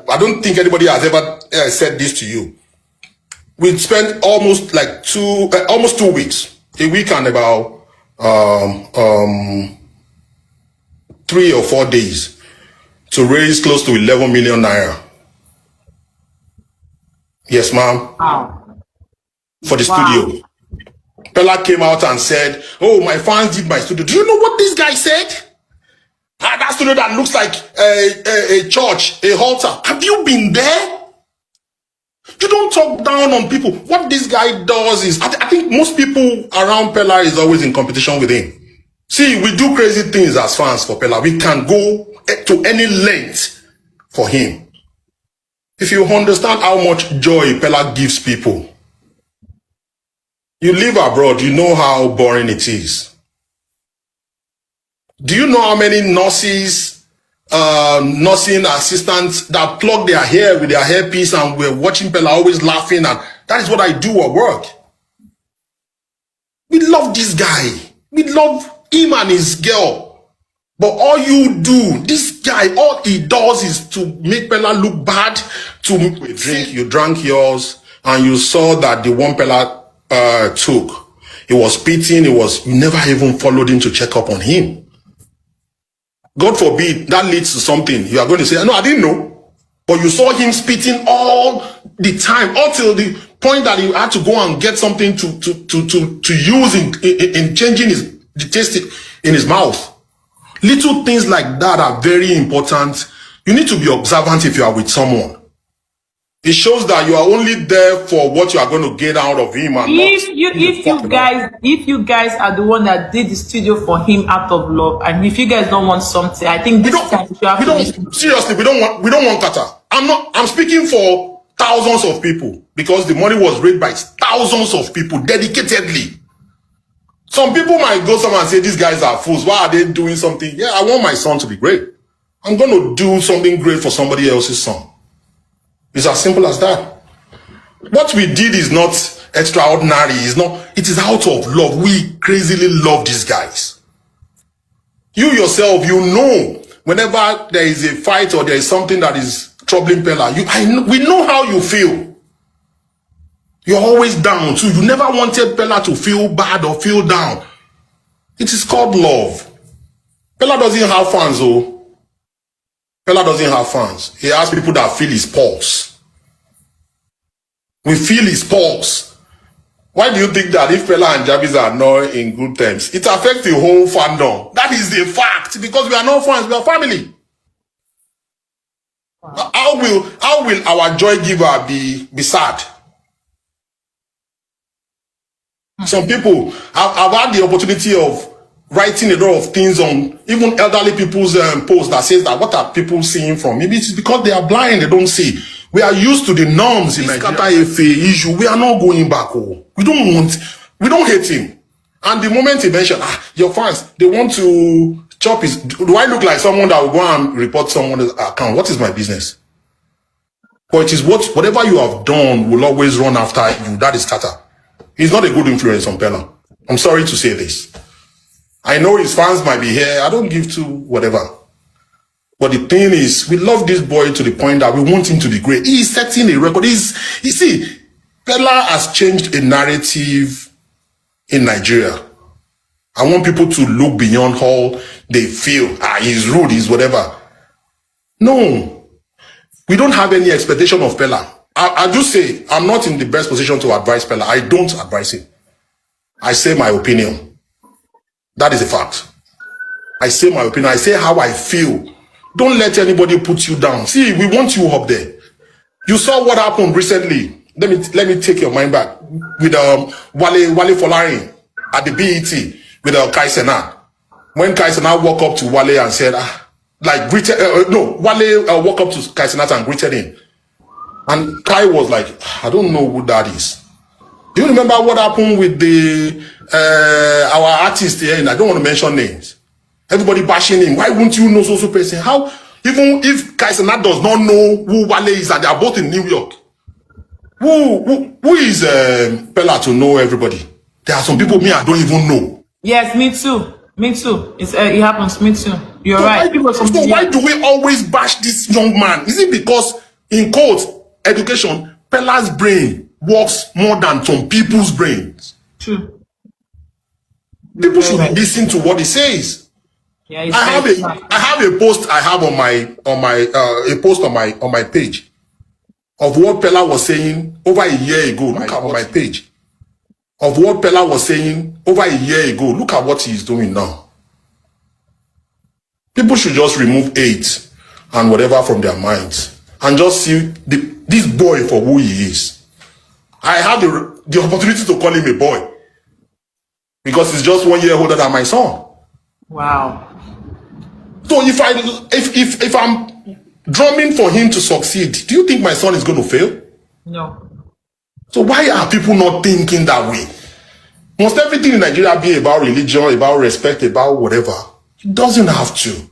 I don't think anybody has ever said this to you. We spent almost like 2 weeks, a week and about 3 or 4 days to raise close to 11 million naira. Yes, ma'am. Wow. For the studio. Peller came out and said, "Oh, my fans did my studio." Do you know what this guy said? That studio that looks like a church, a altar. Have you been there? You don't talk down on people. What this guy does is, I think most people around Peller is always in competition with him. See, we do crazy things as fans for Peller. We can go to any length for him. If you understand how much joy Peller gives people, you live abroad, you know how boring it is. Do you know how many nurses, nursing assistants that plug their hair with their hairpiece and we're watching Peller always laughing, and that is what I do at work. We love this guy. We love him and his girl. But all you do, this guy, all he does is to make Peller look bad, to drink. You drank yours and you saw that the one Peller took, it was spitting, you never even followed him to check up on him. God forbid that leads to something. You are going to say, "No, I didn't know." But you saw him spitting all the time, until the point that you had to go and get something to use in changing the taste in his mouth. Little things like that are very important. You need to be observant if you are with someone. It shows that you are only there for what you are going to get out of him. And if you guys are the one that did the studio for him out of love, and if you guys don't want something, I think this time you have to seriously, we don't want Qatar. I'm speaking for thousands of people, because the money was raised by thousands of people dedicatedly. Some people might go somewhere and say, "These guys are fools. Why are they doing something?" Yeah, I want my son to be great. I'm going to do something great for somebody else's son. It's as simple as that. What we did is not extraordinary. It is out of love. We crazily love these guys. You yourself, you know, whenever there is a fight or there is something that is troubling Peller, we know how you feel. You're always down too. You never wanted Peller to feel bad or feel down. It is called love. Peller doesn't have fans, oh. Peller doesn't have fans. He has people that feel his pulse. We feel his pulse. Why do you think that if Peller and Jabez are not in good terms, it affects the whole fandom? That is the fact, because we are not fans, we are family. Wow. How will our joy giver be sad? Some people have had the opportunity of writing a lot of things on even elderly people's posts that says that what are people seeing from? Maybe it's because they are blind, they don't see. We are used to the norms in Nigeria. Issue. We are not going back. Oh. We don't hate him. And the moment he mentioned, your fans, they want to chop his, do I look like someone that will go and report someone's account? What is my business? But it is whatever you have done will always run after you. That is Tata. He's not a good influence on Peller. I'm sorry to say this. I know his fans might be here. I don't give to whatever. But the thing is, we love this boy to the point that we want him to be great. He's setting a record. You see, Peller has changed a narrative in Nigeria. I want people to look beyond how they feel. He's rude, he's whatever. No. We don't have any expectation of Peller. I do say, I'm not in the best position to advise Peller. I don't advise him. I say my opinion. That is a fact. I say my opinion. I say how I feel. Don't let anybody put you down. See, we want you up there. You saw what happened recently. Let me take your mind back with Wale Folarin at the BET with Kai Sena. When Kai Sena walked up to Wale and said, Wale walked up to Kai Sena and greeted him. And Kai was like, I don't know who that is. Do you remember what happened with our artist here? And I don't want to mention names. Everybody bashing him. Why won't you know so person? How, even if Kai Sena does not know who Wale is and they are both in New York, who is Peller to know everybody? There are some people I don't even know. Yes, me too. Me too. It happens. Me too. You're right. Why do we always bash this young man? Is it because in quotes, education, Peller's brain works more than some people's brains. True. People should listen to what he says. Yeah, I have a post I have on my page of what Peller was saying over a year ago. Look at on my page of what Peller was saying over a year ago. Look at what he's doing now. People should just remove hate and whatever from their minds and just see this boy for who he is. I had the opportunity to call him a boy because he's just 1 year older than my son. Wow. So if I'm drumming for him to succeed, do you think my son is going to fail? No. So why are people not thinking that way? Must everything in Nigeria be about religion, about respect, about whatever? It doesn't have to.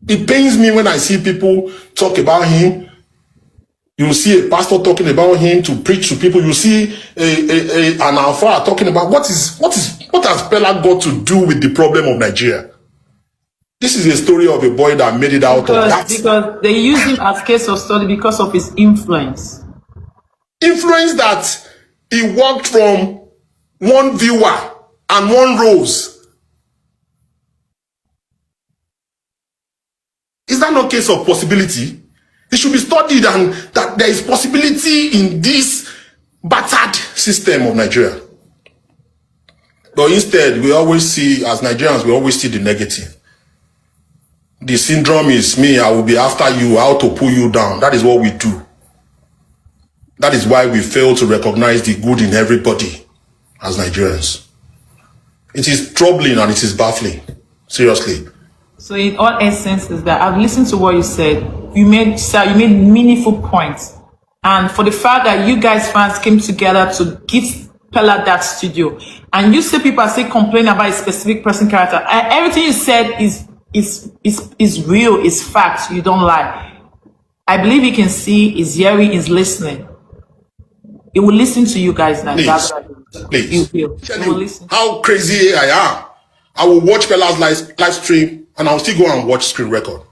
It pains me when I see people talk about him. You see a pastor talking about him to preach to people. You see an alpha talking about what has Peller got to do with the problem of Nigeria? This is a story of a boy that made it out of that. Because they use him as case of study because of his influence. Influence that he worked from one viewer and one rose. Is that not a case of possibility? It should be studied and that there is possibility in this battered system of Nigeria. But instead, we always see, as Nigerians, we always see the negative. The syndrome is me, I will be after you, how to pull you down. That is what we do. That is why we fail to recognize the good in everybody as Nigerians. It is troubling and it is baffling. Seriously. So in all essence is that I've listened to what you said. You made meaningful points. And for the fact that you guys fans came together to give Peller that studio. And you say people are still complaining about a specific person character. And everything you said is real, is fact. You don't lie. I believe he can see, he's hearing, he's listening. He will listen to you guys now. Please. He will listen. How crazy I am. I will watch Peller's live stream and I'll still go and watch screen record.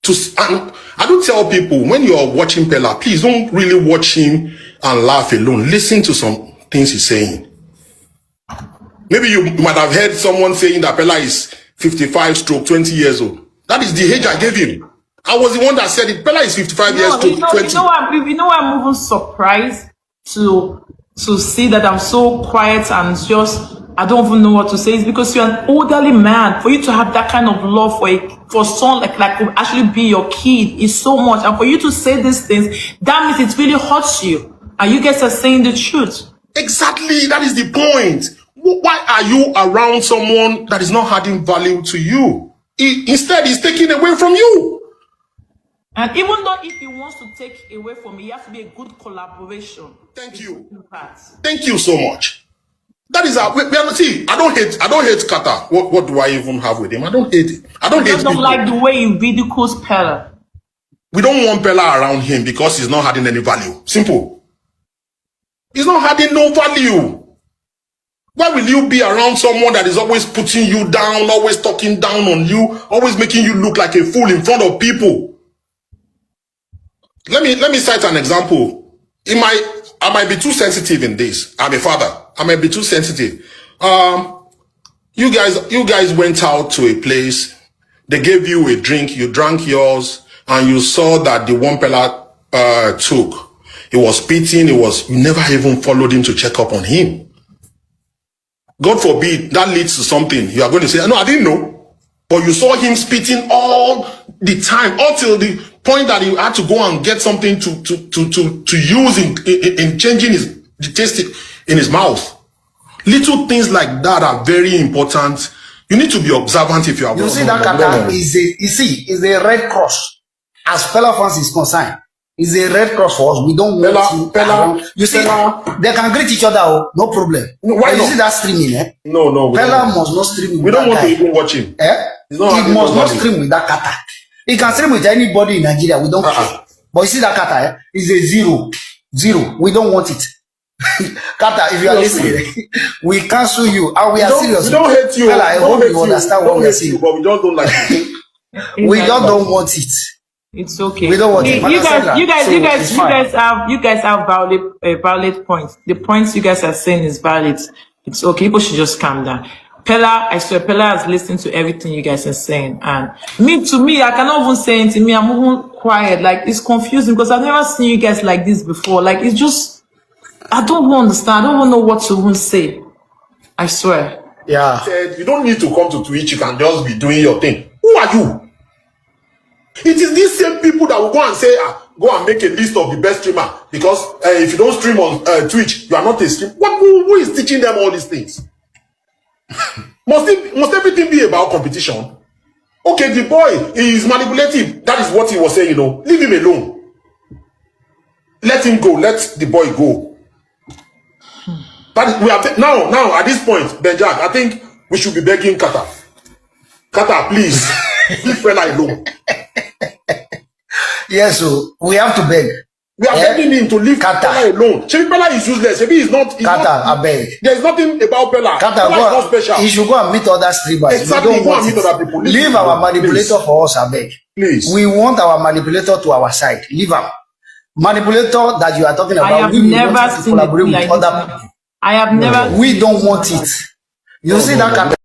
And I do tell people, when you're watching Peller, please don't really watch him and laugh alone. Listen to some things he's saying. Maybe you might have heard someone saying that Peller is 55/20 years old. That is the age I gave him. I was the one that said it. Peller is 55 years old. 20. You know I'm even surprised to see that I'm so quiet and just I don't even know what to say. It's because you're an elderly man. For you to have that kind of love for someone like will actually be your kid is so much. And for you to say these things, that means it really hurts you. And you guys are saying the truth. Exactly. That is the point. Why are you around someone that is not adding value to you? Instead, he's taking away from you. And even though if he wants to take away from me, it has to be a good collaboration. Thank you. Thank you so much. That is our. See, I don't hate Kata. What do I even have with him? I don't hate it. I don't like the way he ridicules Peller. We don't want Peller around him because he's not adding any value. Simple. He's not adding no value. Why will you be around someone that is always putting you down, always talking down on you, always making you look like a fool in front of people? Let me cite an example. I might be too sensitive in this. I'm a father. I might be too sensitive. You guys went out to a place. They gave you a drink. You drank yours, and you saw that the one Peller took. He was spitting. You never even followed him to check up on him. God forbid that leads to something. You are going to say, "No, I didn't know," but you saw him spitting all the time until the point that he had to go and get something to use in changing the taste in his mouth. Little things like that are very important. You need to be observant if you are. You see that Kata is a Red Cross. As Peller fans is concerned, is a Red Cross for us. We don't want Peller. You see, they can greet each other, no problem. No, why you not? See that streaming, eh? No. Peller must not stream with we don't that want guy. to even watch him. He must not stream with that Kata. He can stream with anybody in Nigeria. We don't care. But you see that Kata, eh? Is a zero. We don't want it. Kata, if you are listening, we cancel you. And we are serious. We don't hate you. Peller, I hope you understand what we are saying. But we just don't like it. We just don't want it. It's okay. We don't want it. You guys have valid points. The points you guys are saying is valid. It's okay. People should just calm down. Peller, I swear, Peller has listened to everything you guys are saying, and to me, I cannot even say anything. I'm even quiet. Like, it's confusing because I've never seen you guys like this before. Like, it's just, I don't understand. I don't even know what to even say. I swear. Yeah. Said, you don't need to come to Twitch. You can just be doing your thing. Who are you? It is these same people that will go and say, go and make a list of the best streamer because if you don't stream on Twitch, you are not a streamer. Who is teaching them all these things? Must everything be about competition? Okay, the boy is manipulative. That is what he was saying, you know. Leave him alone. Let him go. Let the boy go. But we are now at this point, Benjack, I think we should be begging Kata. Kata, please, leave Peller alone. Yes, so we have to beg. We are begging him to leave Peller alone. Maybe Peller is useless. Maybe he's not. I beg. There is nothing about Peller. Peller is not special. He should go and meet other streamers. Exactly. Go and meet other people. Leave our manipulator for us, I beg. Please. We want our manipulator to our side. Leave him. Manipulator that you are talking about. I have never seen collaborate with other people. I have never. We don't want it. You see that